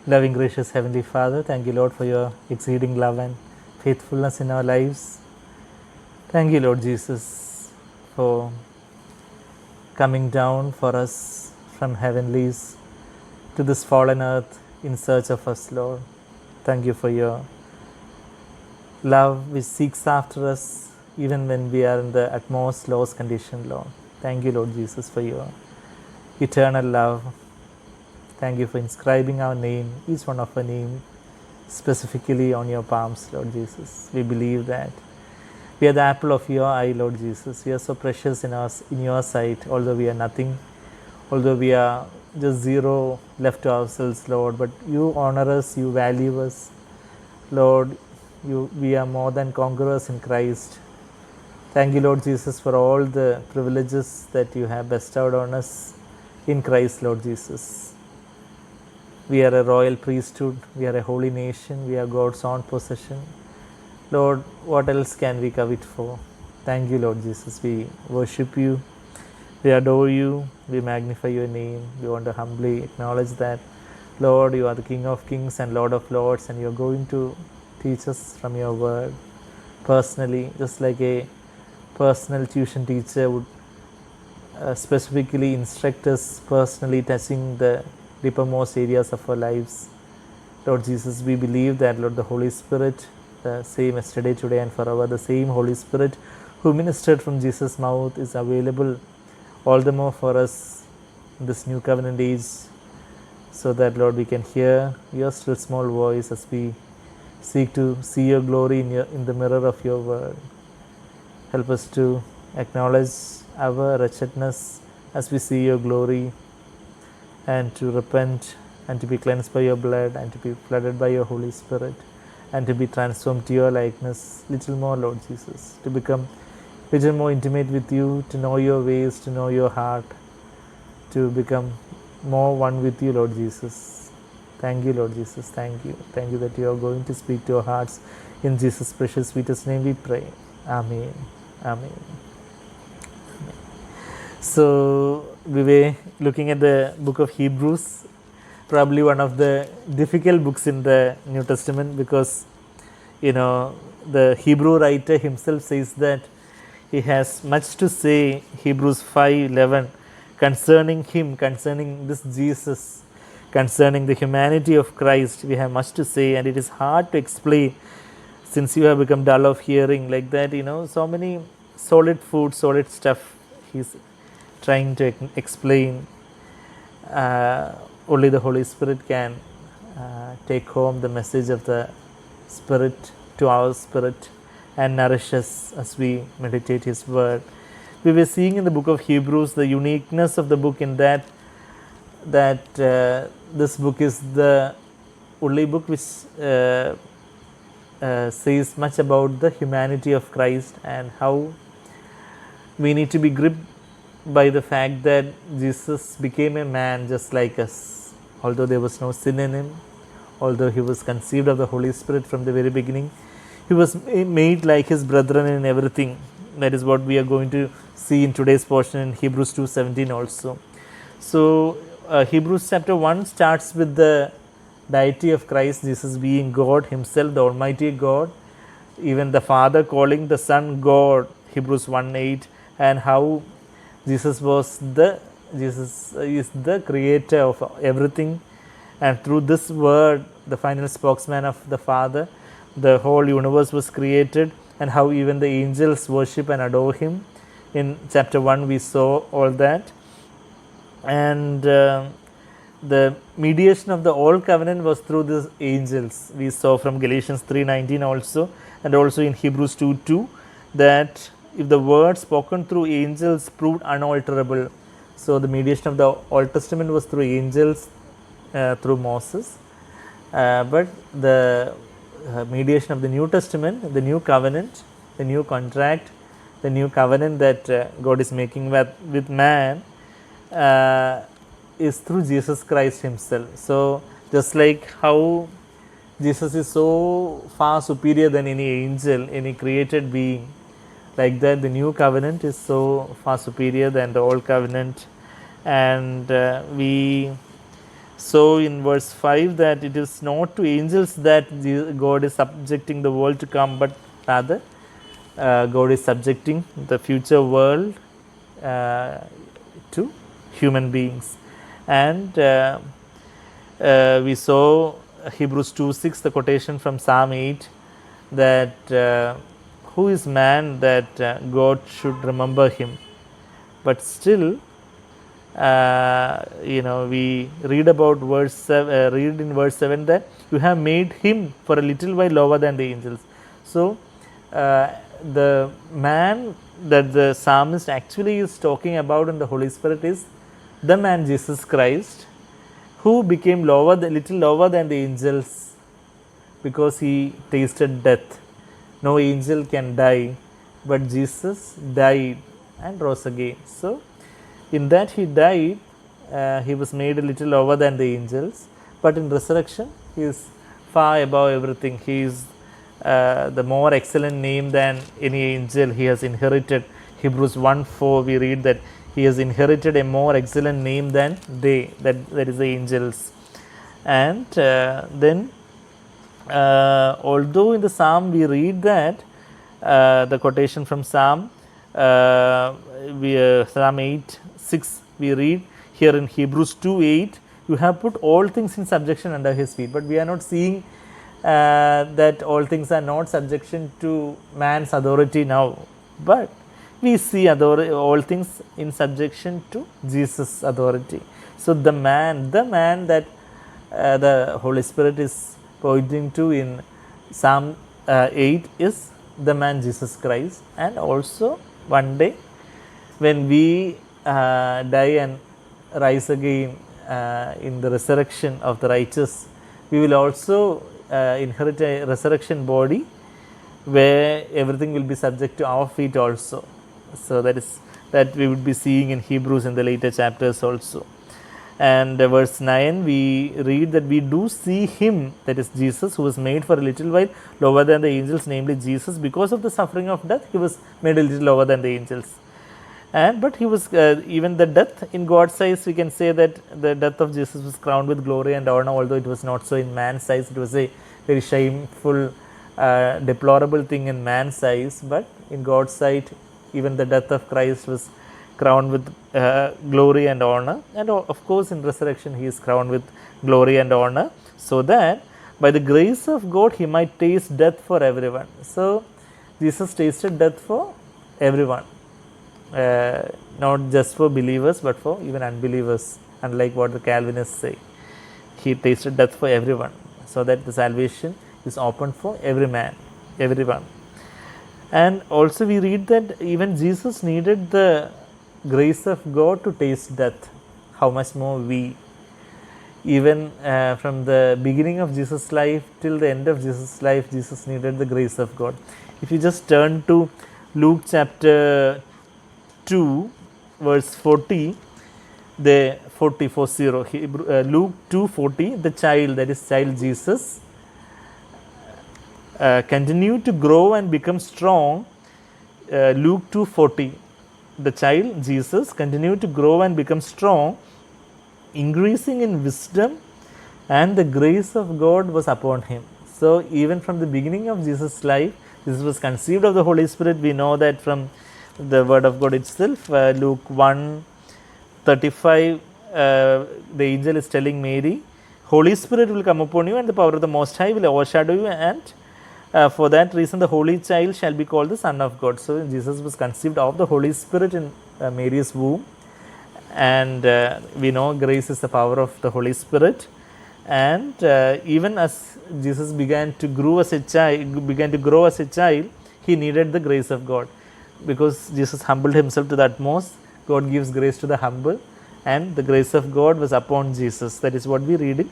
Loving, gracious Heavenly Father, thank you, Lord, for your exceeding love and faithfulness in our lives. Thank you, Lord Jesus, for coming down for us from heavenlies to this fallen earth in search of us, Lord. Thank you for your love which seeks after us even when we are in the utmost lost condition, Lord. Thank you, Lord Jesus, for your eternal love. Thank you for inscribing our name, each one of our name, specifically on your palms, Lord Jesus. We believe that we are the apple of your eye, Lord Jesus. We are so precious in your sight, although we are nothing, although we are just zero left to ourselves, Lord. But you honor us, you value us, Lord. We are more than conquerors in Christ. Thank you, Lord Jesus, for all the privileges that you have bestowed on us in Christ, Lord Jesus. We are a royal priesthood, we are a holy nation, we are God's own possession. Lord, what else can we covet for? Thank you, Lord Jesus. We worship you, we adore you, we magnify your name. We want to humbly acknowledge that, Lord, you are the King of kings and Lord of lords, and you are going to teach us from your word personally, just like a personal tuition teacher would specifically instruct us personally, touching the deepermost areas of our lives. Lord Jesus, we believe that, Lord, the Holy Spirit, the same yesterday, today, and forever, the same Holy Spirit who ministered from Jesus' mouth is available all the more for us in this new covenant age, so that, Lord, we can hear your still small voice as we seek to see your glory in the mirror of your word. Help us to acknowledge our wretchedness as we see your glory, and to repent and to be cleansed by your blood and to be flooded by your Holy Spirit and to be transformed to your likeness little more, Lord Jesus, to become little more intimate with you, to know your ways, to know your heart, to become more one with you, Lord Jesus. Thank you, Lord Jesus. Thank you. Thank you that you are going to speak to our hearts. In Jesus' precious, sweetest name we pray. Amen. Amen. So we were looking at the book of Hebrews, probably one of the difficult books in the New Testament, because the Hebrew writer himself says that he has much to say, Hebrews 5:11, concerning him, concerning this Jesus, concerning the humanity of Christ. We have much to say, and it is hard to explain since you have become dull of hearing, like that. So many solid food, solid stuff he's trying to explain. Only the Holy Spirit can take home the message of the Spirit to our spirit and nourish us as we meditate His word. We were seeing in the book of Hebrews the uniqueness of the book in that this book is the only book which says much about the humanity of Christ and how we need to be gripped by the fact that Jesus became a man just like us. Although there was no sin in him, although he was conceived of the Holy Spirit from the very beginning, he was made like his brethren in everything. That is what we are going to see in today's portion in Hebrews 2:17 also. So Hebrews chapter 1 starts with the deity of Christ, Jesus being God himself, the Almighty God, even the Father calling the Son God, Hebrews 1:8, and how Jesus is the creator of everything, and through this word, the final spokesman of the Father, the whole universe was created, and how even the angels worship and adore him. In chapter 1 we saw all that, and the mediation of the old covenant was through these angels. We saw from Galatians 3:19 also, and also in Hebrews 2:2, that if the word spoken through angels proved unalterable, so the mediation of the Old Testament was through angels, through Moses, but the mediation of the New Testament, the new covenant, the new contract, the new covenant that God is making with man, is through Jesus Christ himself. So just like how Jesus is so far superior than any angel, any created being, like that the new covenant is so far superior than the old covenant. And we So in verse 5 that it is not to angels that God is subjecting the world to come, but rather God is subjecting the future world to human beings. And we saw Hebrews 2:6, the quotation from Psalm 8, that who is man that God should remember him. But still, we read about verse 7, read in verse 7 that you have made him for a little while lower than the angels. So the man that the psalmist actually is talking about in the Holy Spirit is the man Jesus Christ, who became little lower than the angels because he tasted death. No angel can die, but Jesus died and rose again. So in that he died, he was made a little lower than the angels, but in resurrection he is far above everything. He is the more excellent name than any angel. He has inherited. Hebrews 1:4 we read that he has inherited a more excellent name than they, that is the angels. And then although in the psalm we read that the quotation from Psalm Psalm 8:6 we read here in Hebrews 2:8, you have put all things in subjection under his feet. But we are not seeing that all things are not subjection to man's authority now, but we see all things in subjection to Jesus' authority. So the man that the Holy Spirit is pointing to in Psalm 8 is the man Jesus Christ. And also one day when we die and rise again in the resurrection of the righteous, we will also inherit a resurrection body where everything will be subject to our feet also. So that we would be seeing in Hebrews in the later chapters also. And verse 9 we read that we do see him, that is Jesus, who was made for a little while lower than the angels, namely Jesus, because of the suffering of death he was made a little lower than the angels. And but he was even the death in God's eyes, we can say that the death of Jesus was crowned with glory and honor, although it was not so in man's eyes. It was a very shameful, deplorable thing in man's eyes, but in God's sight even the death of Christ was crowned with glory and honor. And of course in resurrection he is crowned with glory and honor, so that by the grace of God he might taste death for everyone. So Jesus tasted death for everyone, not just for believers but for even unbelievers, unlike what the Calvinists say. He tasted death for everyone, so that the salvation is open for every man, everyone. And also we read that even Jesus needed the grace of God to taste death. How much more we? Even from the beginning of Jesus' life till the end of Jesus' life, Jesus needed the grace of God. If you just turn to Luke chapter 2 verse 40, the 40, Luke 2:40, the child, that is child Jesus, continued to grow and become strong. Luke 2:40, the child Jesus continued to grow and become strong, increasing in wisdom, and the grace of God was upon him. So even from the beginning of Jesus' life, this was conceived of the Holy Spirit. We know that from the word of God itself. Luke 1:35, the angel is telling Mary, Holy Spirit will come upon you and the power of the Most High will overshadow you, and for that reason the Holy Child shall be called the Son of God. So Jesus was conceived of the Holy Spirit in Mary's womb, and we know grace is the power of the Holy Spirit. And even as Jesus began to grow as a child, he needed the grace of God, because Jesus humbled himself to the utmost. God gives grace to the humble, and the grace of God was upon Jesus. That is what we read in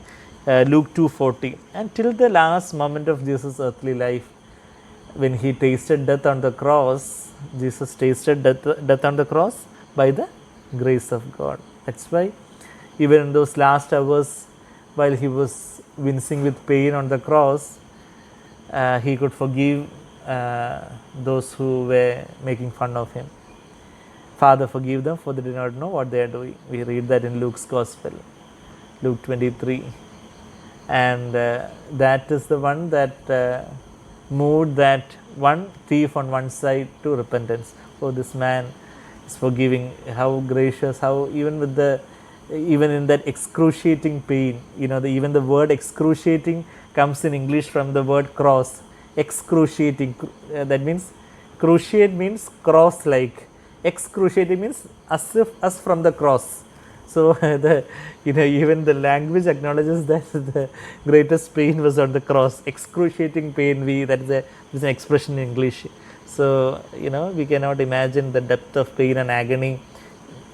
Luke 2:40. And till the last moment of Jesus' earthly life, when he tasted death on the cross, Jesus tasted death on the cross by the grace of God. That's why even in those last hours, while he was wincing with pain on the cross, he could forgive those who were making fun of him. Father, forgive them, for they do not know what they are doing. We read that in Luke's Gospel. Luke 23. And that is the one that moved that one thief on one side to repentance. Oh, this man is forgiving, how gracious, how even with the, even in that excruciating pain, even the word excruciating comes in English from the word cross. Excruciating, that means, cruciate means cross like, excruciating means as from the cross. So even the language acknowledges that the greatest pain was on the cross. Excruciating pain, that is an expression in English. So we cannot imagine the depth of pain and agony.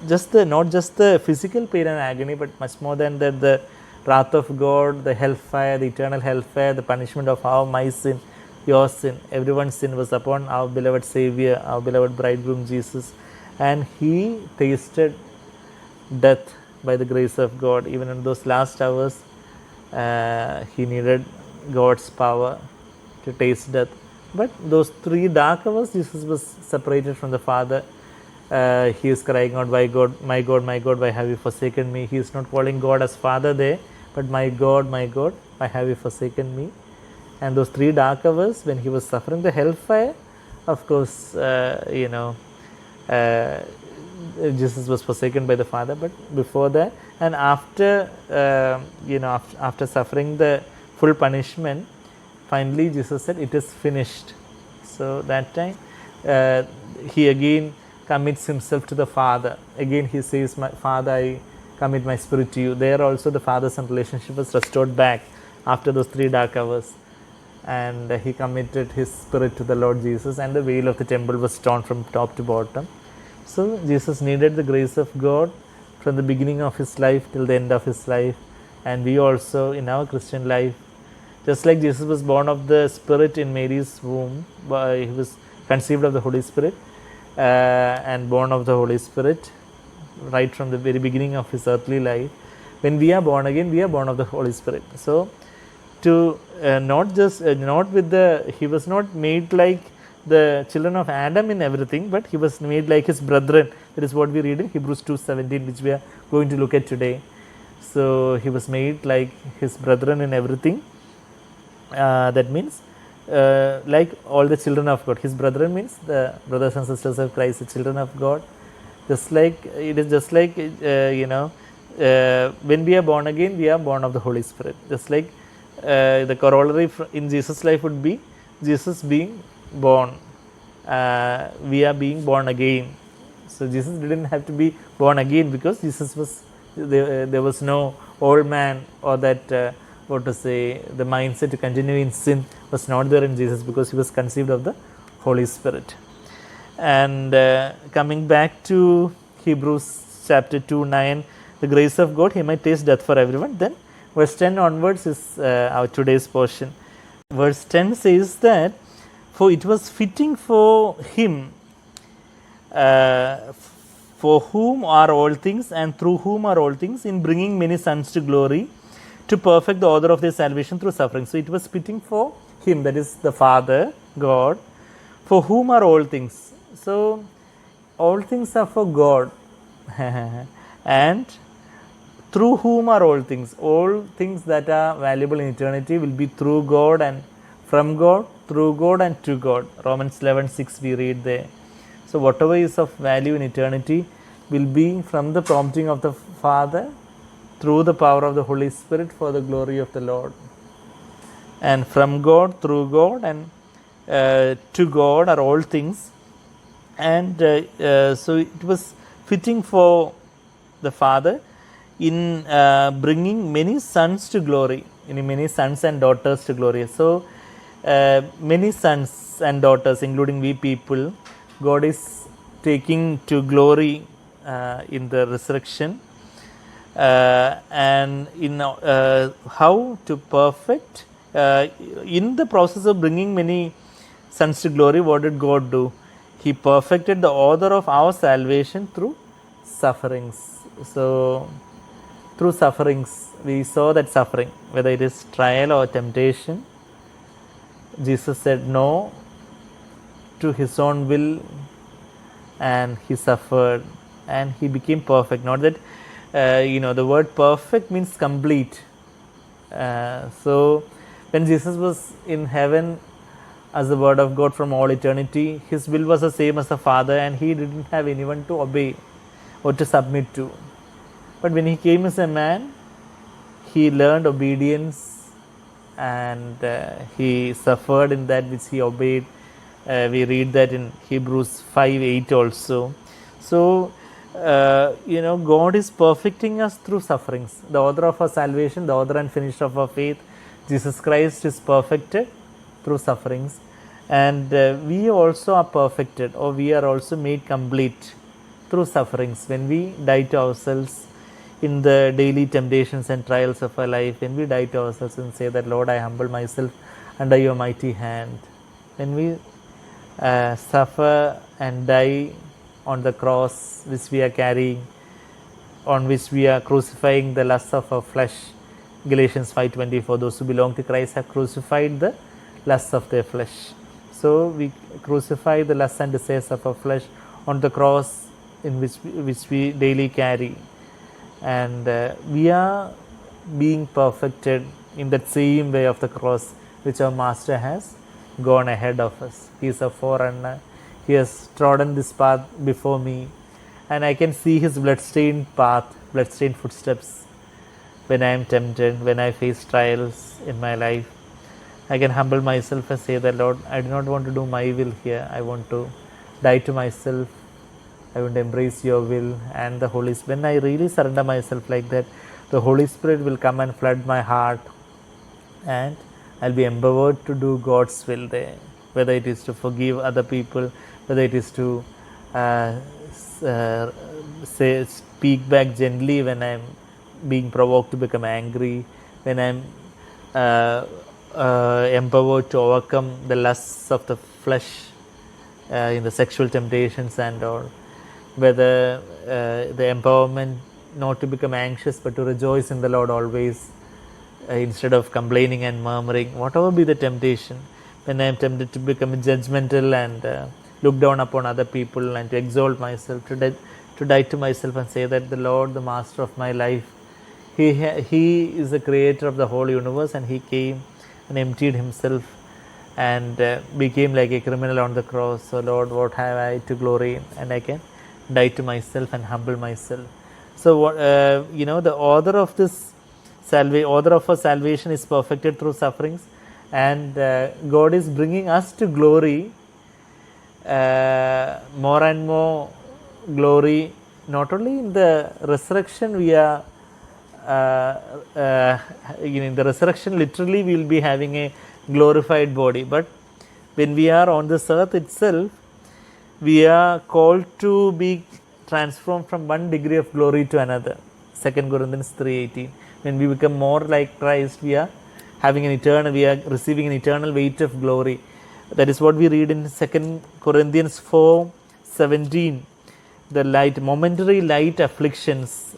Not just the physical pain and agony, but much more than that, the wrath of God, the hellfire, the eternal hellfire, the punishment of my sin, your sin, everyone's sin was upon our beloved Savior, our beloved bridegroom Jesus, and he tasted death by the grace of God. Even in those last hours, he needed God's power to taste death. But those 3 dark hours, Jesus was separated from the Father. He is crying out, my God, my God, why have you forsaken me? He is not calling God as Father there, but my God, why have you forsaken me? And those 3 dark hours when he was suffering the hellfire, of course, Jesus was forsaken by the Father. But before that and after, after suffering the full punishment, finally Jesus said, it is finished. So that time he again commits himself to the Father. Again he says, my Father, I commit my spirit to you. There also the Father-Son relationship was restored back after those 3 dark hours. And he committed his spirit to the Lord Jesus, and the veil of the temple was torn from top to bottom. So Jesus needed the grace of God from the beginning of his life till the end of his life. And we also in our Christian life, just like Jesus was born of the Spirit in Mary's womb, he was conceived of the Holy Spirit and born of the Holy Spirit right from the very beginning of his earthly life. When we are born again, we are born of the Holy Spirit. So to not with the, he was not made like the children of Adam in everything, but he was made like his brethren. That is what we read in Hebrews 2:17, which we are going to look at today. So he was made like his brethren in everything. That means like all the children of God. His brethren means the brothers and sisters of Christ, the children of God. Just like it is, just like when we are born again, we are born of the Holy Spirit. Just like the corollary in Jesus' life would be Jesus being born, we are being born again. So Jesus didn't have to be born again because Jesus was there was no old man, or that the mindset to continue in sin was not there in Jesus, because he was conceived of the Holy Spirit. And coming back to Hebrews chapter 2:9, the grace of God, he might taste death for everyone. Then verse 10 onwards is our today's portion. Verse 10 says that, for it was fitting for him, for whom are all things and through whom are all things, in bringing many sons to glory, to perfect the author of their salvation through suffering. So it was fitting for him, that is the Father, God, for whom are all things. So all things are for God and through whom are all things. All things that are valuable in eternity will be through God and from God, through God and to God. Romans 11:6 we read there. So whatever is of value in eternity will be from the prompting of the Father, through the power of the Holy Spirit, for the glory of the Lord. And from God, through God and to God are all things. And so it was fitting for the Father in bringing many sons to glory, many sons and daughters to glory. So many sons and daughters, including we people, God is taking to glory in the resurrection, and in how to perfect, in the process of bringing many sons to glory, what did God do? He perfected the author of our salvation through sufferings. So through sufferings, we saw that suffering, whether it is trial or temptation, Jesus said no to his own will, and he suffered and he became perfect. Not that The word perfect means complete. So when Jesus was in heaven as the Word of God from all eternity, his will was the same as the Father, and he didn't have anyone to obey or to submit to. But when he came as a man, he learned obedience, and he suffered in that which he obeyed. We read that in Hebrews 5:8 also. So, God is perfecting us through sufferings. The author of our salvation, the author and finisher of our faith, Jesus Christ, is perfected through sufferings. And we also are perfected, or we are also made complete through sufferings when we die to ourselves in the daily temptations and trials of our life. When we die to ourselves and say that, Lord, I humble myself under your mighty hand. When we suffer and die on the cross which we are carrying, on which we are crucifying the lusts of our flesh. Galatians 5:24, those who belong to Christ have crucified the lusts of their flesh. So we crucify the lusts and desires of our flesh on the cross in which we daily carry, and we are being perfected in that same way of the cross which our Master has gone ahead of us. He is a forerunner. He has trodden this path before me, and I can see his bloodstained path, bloodstained footsteps. When I am tempted, when I face trials in my life, I can humble myself and say that, Lord, I do not want to do my will here. I want to die to myself. I want to embrace your will and the Holy Spirit. When I really surrender myself like that, the Holy Spirit will come and flood my heart, and I'll be empowered to do God's will there. Whether it is to forgive other people, whether it is to speak back gently when I'm being provoked to become angry, when I'm empowered to overcome the lusts of the flesh in the sexual temptations and all, whether the empowerment not to become anxious but to rejoice in the Lord always, instead of complaining and murmuring, whatever be the temptation. When I am tempted to become judgmental and look down upon other people and to exalt myself, to die to myself and say that the Lord, the Master of my life, He is the creator of the whole universe, and He came and emptied Himself and became like a criminal on the cross. So Lord, what have I to glory in? And I can die to myself and humble myself. So what the author of this author of our salvation is perfected through sufferings, and God is bringing us to glory, more and more glory. Not only in the resurrection, we are in the resurrection literally we will be having a glorified body, but when we are on this earth itself, we are called to be transformed from one degree of glory to another. 2 Corinthians 3:18. When we become more like Christ, we are receiving an eternal weight of glory. That is what we read in 2 Corinthians 4:17. The momentary light afflictions.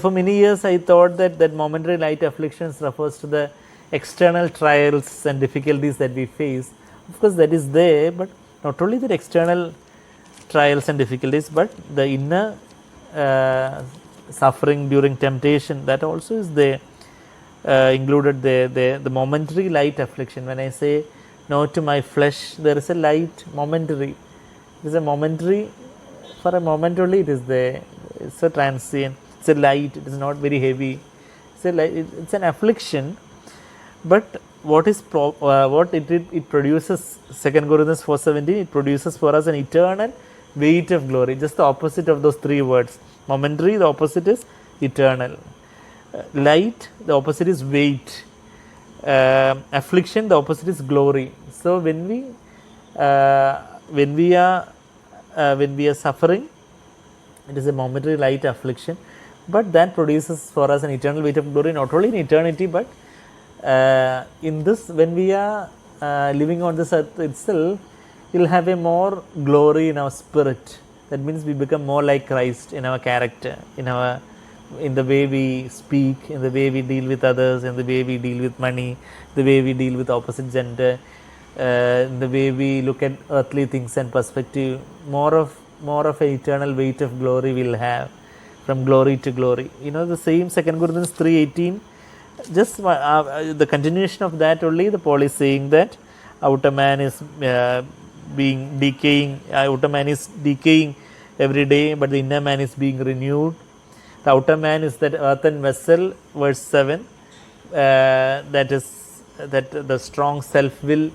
For many years I thought that momentary light afflictions refers to the external trials and difficulties that we face. Of course, that is there, but not only the external trials and difficulties, but the inner suffering during temptation, that also is there, included there. The momentary light affliction. When I say no to my flesh, there is a light, momentary. It is a momentary, for a moment only it is there. It's a transient, it's a light, it is not very heavy. It's an affliction, but what it produces, 2 Corinthians 4:17, it produces for us an eternal weight of glory. Just the opposite of those three words. Momentary, the opposite is eternal. Light, the opposite is weight. Affliction, the opposite is glory. So when we are suffering, it is a momentary light affliction, but that produces for us an eternal weight of glory, not only in eternity, but in this, when we are living on this earth itself, we will have a more glory in our spirit. That means we become more like Christ in our character, in the way we speak, in the way we deal with others, in the way we deal with money, the way we deal with opposite gender, in the way we look at earthly things and perspective. More of an eternal weight of glory we'll have. from glory to glory. You know, the same 2 Corinthians 3:18, just the continuation of that only, the Paul is saying that outer man is being decaying, outer man is decaying every day, but the inner man is being renewed. The outer man is that earthen vessel, verse 7, that is that the strong self will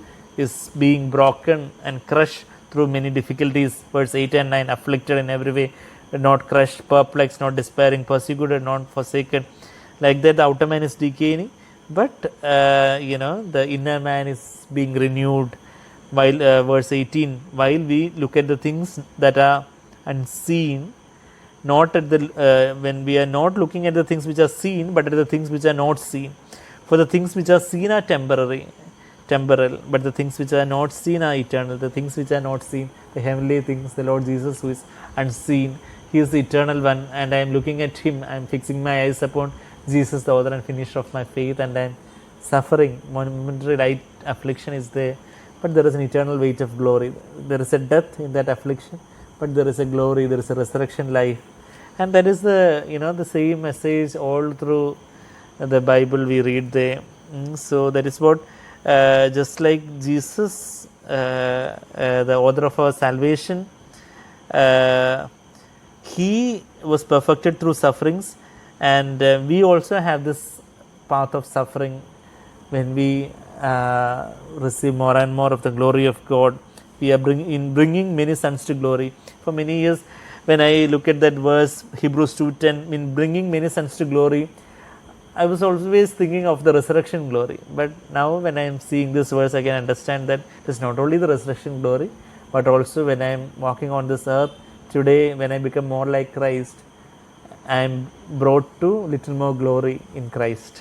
is being broken and crushed through many difficulties, verse 8 and 9, afflicted in every way, not crushed, perplexed, not despairing, persecuted, not forsaken. Like that, the outer man is decaying, but the inner man is being renewed. While verse 18, while we look at the things that are unseen, not at the when we are not looking at the things which are seen, but at the things which are not seen. For the things which are seen are temporary, temporal, but the things which are not seen are eternal. The things which are not seen, the heavenly things, the Lord Jesus who is unseen, He is the eternal one, and I am looking at Him. I am fixing my eyes upon Jesus, the author and finisher of my faith, and I am suffering. Momentary light affliction is there, but there is an eternal weight of glory. There is a death in that affliction, but there is a glory, there is a resurrection life. And that is the the same message all through the Bible we read there. So that is what just like Jesus, the author of our salvation, He was perfected through sufferings, and we also have this path of suffering when we receive more and more of the glory of God. We are bringing many sons to glory. For many years, when I look at that verse, Hebrews 2:10, in bringing many sons to glory, I was always thinking of the resurrection glory. But now when I am seeing this verse, I can understand that it is not only the resurrection glory, but also when I am walking on this earth today, when I become more like Christ, I am brought to little more glory in Christ.